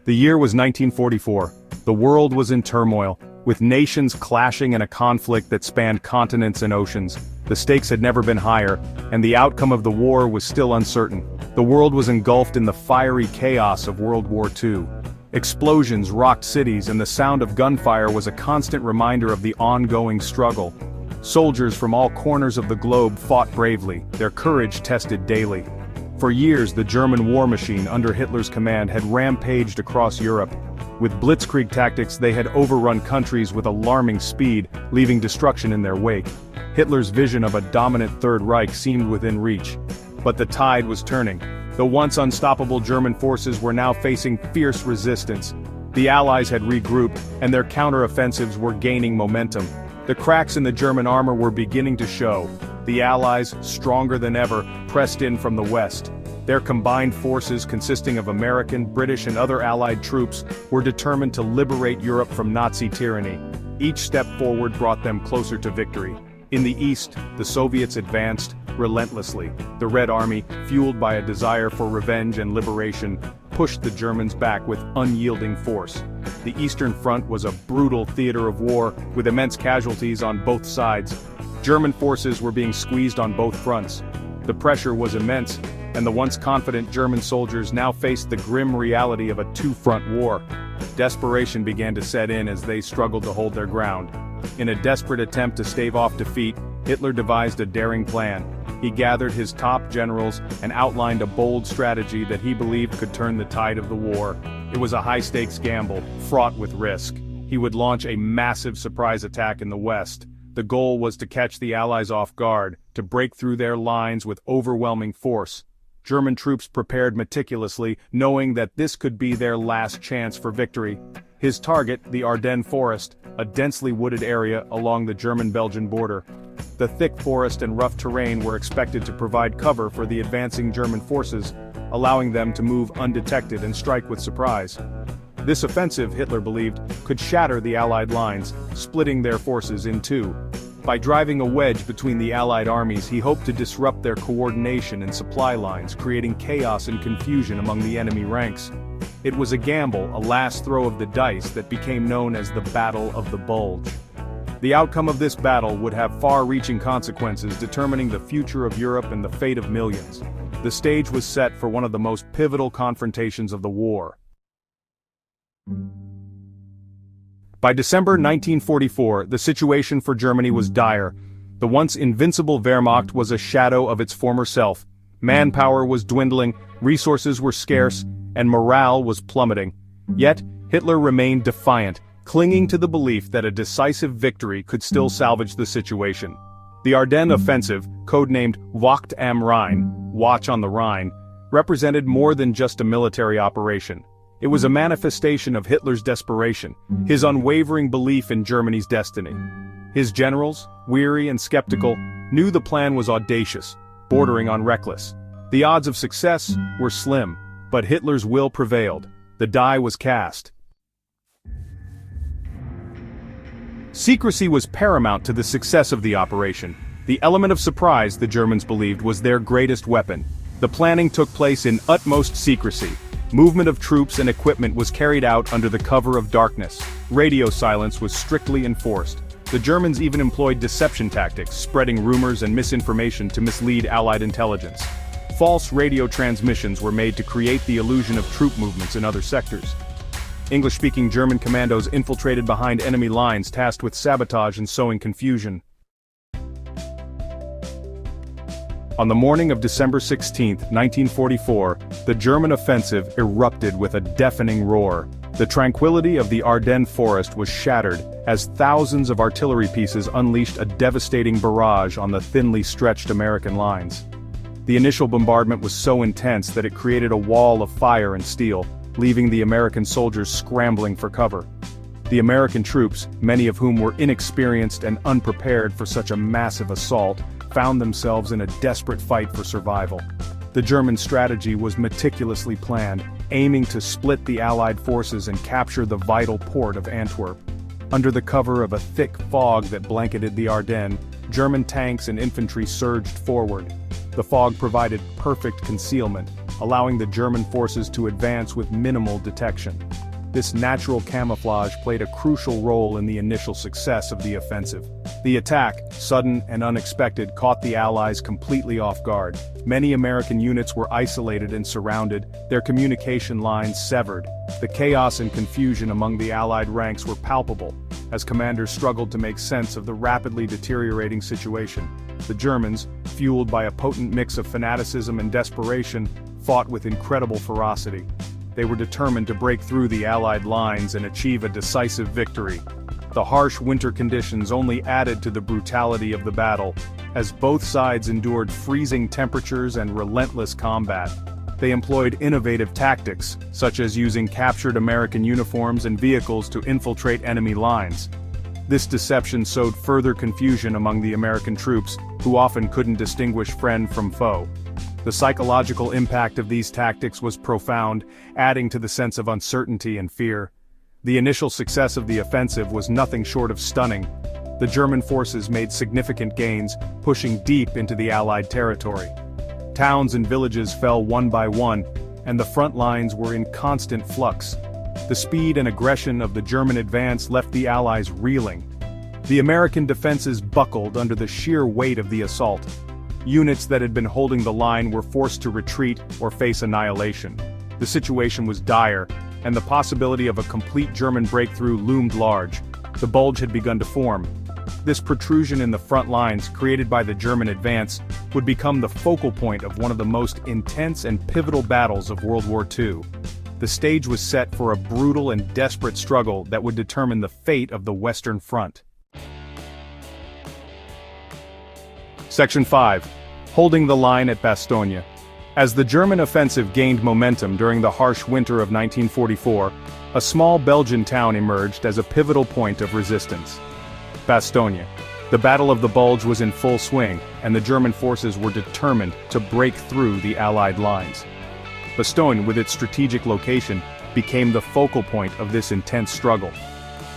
The year was 1944. The world was in turmoil, with nations clashing in a conflict that spanned continents and oceans. The stakes had never been higher, and the outcome of the war was still uncertain. The world was engulfed in the fiery chaos of World War II. Explosions rocked cities, and the sound of gunfire was a constant reminder of the ongoing struggle. Soldiers from all corners of the globe fought bravely, their courage tested daily. For years, the German war machine under Hitler's command had rampaged across Europe. With blitzkrieg tactics, they had overrun countries with alarming speed, leaving destruction in their wake. Hitler's vision of a dominant Third Reich seemed within reach. But the tide was turning. The once unstoppable German forces were now facing fierce resistance. The Allies had regrouped, and their counter-offensives were gaining momentum. The cracks in the German armor were beginning to show. The Allies, stronger than ever, pressed in from the west. Their combined forces, consisting of American, British and other Allied troops, were determined to liberate Europe from Nazi tyranny. Each step forward brought them closer to victory. In the east, the Soviets advanced relentlessly. The Red Army, fueled by a desire for revenge and liberation, pushed the Germans back with unyielding force. The Eastern Front was a brutal theater of war, with immense casualties on both sides. German forces were being squeezed on both fronts. The pressure was immense, and the once confident German soldiers now faced the grim reality of a two-front war. Desperation began to set in as they struggled to hold their ground. In a desperate attempt to stave off defeat, Hitler devised a daring plan. He gathered his top generals and outlined a bold strategy that he believed could turn the tide of the war. It was a high-stakes gamble, fraught with risk. He would launch a massive surprise attack in the west. The goal was to catch the Allies off guard, to break through their lines with overwhelming force. German troops prepared meticulously, knowing that this could be their last chance for victory. His target, the Ardennes forest, a densely wooded area along the German-Belgian border. The thick forest and rough terrain were expected to provide cover for the advancing German forces, allowing them to move undetected and strike with surprise. This offensive, Hitler believed, could shatter the Allied lines, splitting their forces in two. By driving a wedge between the Allied armies, he hoped to disrupt their coordination and supply lines, creating chaos and confusion among the enemy ranks. It was a gamble, a last throw of the dice that became known as the Battle of the Bulge. The outcome of this battle would have far-reaching consequences, determining the future of Europe and the fate of millions. The stage was set for one of the most pivotal confrontations of the war. By December 1944, the situation for Germany was dire. The once invincible Wehrmacht was a shadow of its former self. Manpower was dwindling, resources were scarce, and morale was plummeting. Yet, Hitler remained defiant, clinging to the belief that a decisive victory could still salvage the situation. The Ardennes offensive, codenamed Wacht am Rhein, Watch on the Rhine, represented more than just a military operation. It was a manifestation of Hitler's desperation, his unwavering belief in Germany's destiny. His generals, weary and skeptical, knew the plan was audacious, bordering on reckless. The odds of success were slim, but Hitler's will prevailed. The die was cast. Secrecy was paramount to the success of the operation. The element of surprise, the Germans believed, was their greatest weapon. The planning took place in utmost secrecy. Movement of troops and equipment was carried out under the cover of darkness. Radio silence was strictly enforced. The Germans even employed deception tactics, spreading rumors and misinformation to mislead Allied intelligence. False radio transmissions were made to create the illusion of troop movements in other sectors. English-speaking German commandos infiltrated behind enemy lines, tasked with sabotage and sowing confusion. On the morning of December 16, 1944, the German offensive erupted with a deafening roar. The tranquility of the Ardennes forest was shattered, as thousands of artillery pieces unleashed a devastating barrage on the thinly stretched American lines. The initial bombardment was so intense that it created a wall of fire and steel, leaving the American soldiers scrambling for cover. The American troops, many of whom were inexperienced and unprepared for such a massive assault, found themselves in a desperate fight for survival. The German strategy was meticulously planned, aiming to split the Allied forces and capture the vital port of Antwerp. Under the cover of a thick fog that blanketed the Ardennes, German tanks and infantry surged forward. The fog provided perfect concealment, allowing the German forces to advance with minimal detection. This natural camouflage played a crucial role in the initial success of the offensive. The attack, sudden and unexpected, caught the Allies completely off guard. Many American units were isolated and surrounded, their communication lines severed. The chaos and confusion among the Allied ranks were palpable, as commanders struggled to make sense of the rapidly deteriorating situation. The Germans, fueled by a potent mix of fanaticism and desperation, fought with incredible ferocity. They were determined to break through the Allied lines and achieve a decisive victory. The harsh winter conditions only added to the brutality of the battle, as both sides endured freezing temperatures and relentless combat. They employed innovative tactics, such as using captured American uniforms and vehicles to infiltrate enemy lines. This deception sowed further confusion among the American troops, who often couldn't distinguish friend from foe. The psychological impact of these tactics was profound, adding to the sense of uncertainty and fear. The initial success of the offensive was nothing short of stunning. The German forces made significant gains, pushing deep into the Allied territory. Towns and villages fell one by one, and the front lines were in constant flux. The speed and aggression of the German advance left the Allies reeling. The American defenses buckled under the sheer weight of the assault. Units that had been holding the line were forced to retreat or face annihilation. The situation was dire, and the possibility of a complete German breakthrough loomed large. The Bulge had begun to form. This protrusion in the front lines, created by the German advance, would become the focal point of one of the most intense and pivotal battles of World War II. The stage was set for a brutal and desperate struggle that would determine the fate of the Western Front. Section 5. Holding the line at Bastogne. As the German offensive gained momentum during the harsh winter of 1944, a small Belgian town emerged as a pivotal point of resistance. Bastogne. The Battle of the Bulge was in full swing, and the German forces were determined to break through the Allied lines. Bastogne, with its strategic location, became the focal point of this intense struggle.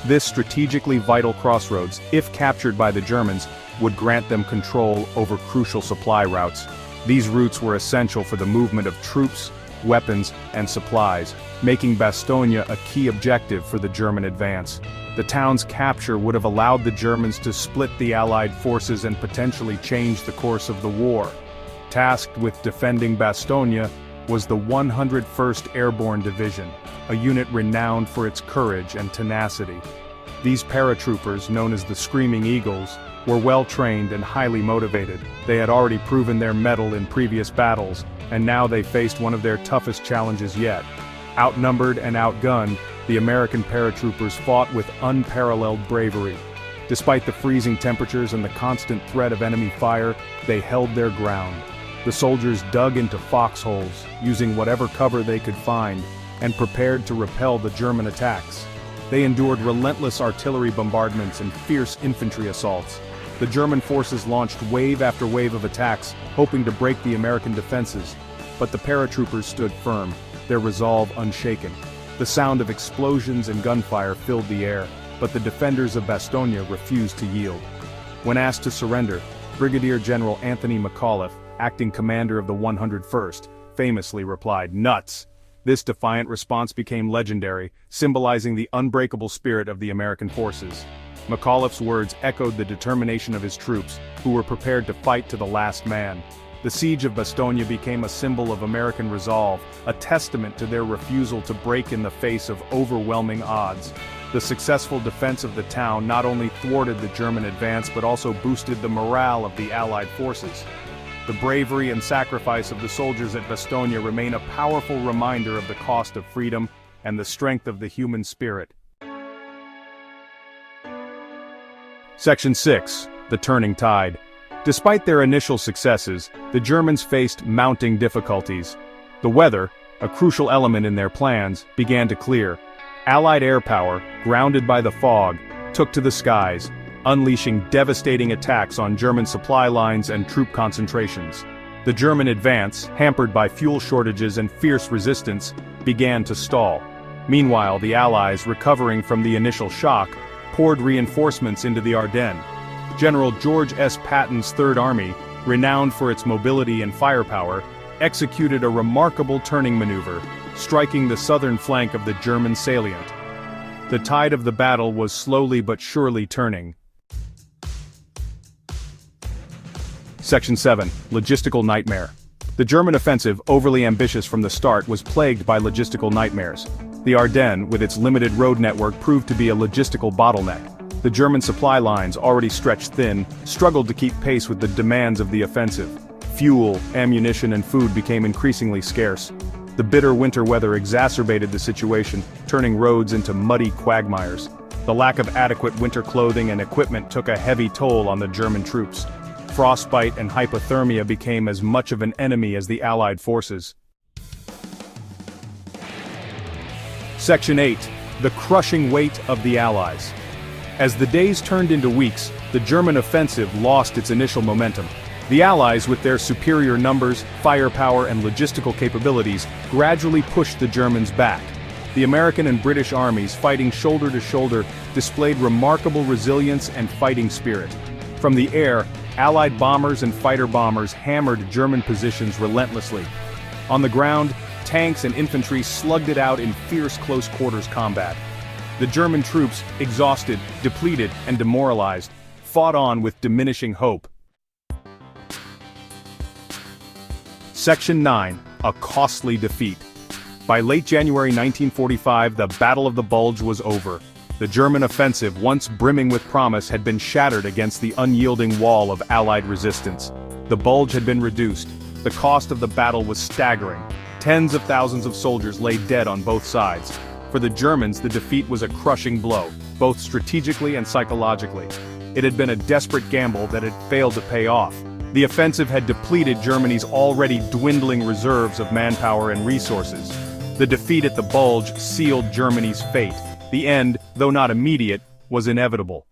This strategically vital crossroads, if captured by the Germans, would grant them control over crucial supply routes. These routes were essential for the movement of troops, weapons, and supplies, making Bastogne a key objective for the German advance. The town's capture would have allowed the Germans to split the Allied forces and potentially change the course of the war. Tasked with defending Bastogne was the 101st Airborne Division, a unit renowned for its courage and tenacity. These paratroopers, known as the Screaming Eagles, were well-trained and highly motivated. They had already proven their mettle in previous battles, and now they faced one of their toughest challenges yet. Outnumbered and outgunned, the American paratroopers fought with unparalleled bravery. Despite the freezing temperatures and the constant threat of enemy fire, they held their ground. The soldiers dug into foxholes, using whatever cover they could find, and prepared to repel the German attacks. They endured relentless artillery bombardments and fierce infantry assaults. The German forces launched wave after wave of attacks, hoping to break the American defenses. But the paratroopers stood firm, their resolve unshaken. The sound of explosions and gunfire filled the air, but the defenders of Bastogne refused to yield. When asked to surrender, Brigadier General Anthony McAuliffe, acting commander of the 101st, famously replied, "Nuts!" This defiant response became legendary, symbolizing the unbreakable spirit of the American forces. McAuliffe's words echoed the determination of his troops, who were prepared to fight to the last man. The siege of Bastogne became a symbol of American resolve, a testament to their refusal to break in the face of overwhelming odds. The successful defense of the town not only thwarted the German advance but also boosted the morale of the Allied forces. The bravery and sacrifice of the soldiers at Bastogne remain a powerful reminder of the cost of freedom and the strength of the human spirit. Section 6. The Turning Tide. Despite their initial successes, the Germans faced mounting difficulties. The weather, a crucial element in their plans, began to clear. Allied air power, grounded by the fog, took to the skies, unleashing devastating attacks on German supply lines and troop concentrations. The German advance, hampered by fuel shortages and fierce resistance, began to stall. Meanwhile, the Allies, recovering from the initial shock, poured reinforcements into the Ardennes. General George S. Patton's Third Army, renowned for its mobility and firepower, executed a remarkable turning maneuver, striking the southern flank of the German salient. The tide of the battle was slowly but surely turning. Section 7. Logistical Nightmare. The German offensive, overly ambitious from the start, was plagued by logistical nightmares. The Ardennes, with its limited road network, proved to be a logistical bottleneck. The German supply lines, already stretched thin, struggled to keep pace with the demands of the offensive. Fuel, ammunition, and food became increasingly scarce. The bitter winter weather exacerbated the situation, turning roads into muddy quagmires. The lack of adequate winter clothing and equipment took a heavy toll on the German troops. Frostbite and hypothermia became as much of an enemy as the Allied forces. Section 8. The crushing weight of the Allies. As the days turned into weeks, the German offensive lost its initial momentum. The Allies, with their superior numbers, firepower, and logistical capabilities, gradually pushed the Germans back. The American and British armies, fighting shoulder to shoulder, displayed remarkable resilience and fighting spirit. From the air, Allied bombers and fighter bombers hammered German positions relentlessly. On the ground, tanks and infantry slugged it out in fierce close-quarters combat. The German troops, exhausted, depleted, and demoralized, fought on with diminishing hope. Section 9. A costly defeat. By late January 1945, the Battle of the Bulge was over. The German offensive, once brimming with promise, had been shattered against the unyielding wall of Allied resistance. The Bulge had been reduced. The cost of the battle was staggering. Tens of thousands of soldiers lay dead on both sides. For the Germans, the defeat was a crushing blow, both strategically and psychologically. It had been a desperate gamble that had failed to pay off. The offensive had depleted Germany's already dwindling reserves of manpower and resources. The defeat at the Bulge sealed Germany's fate. The end, though not immediate, was inevitable.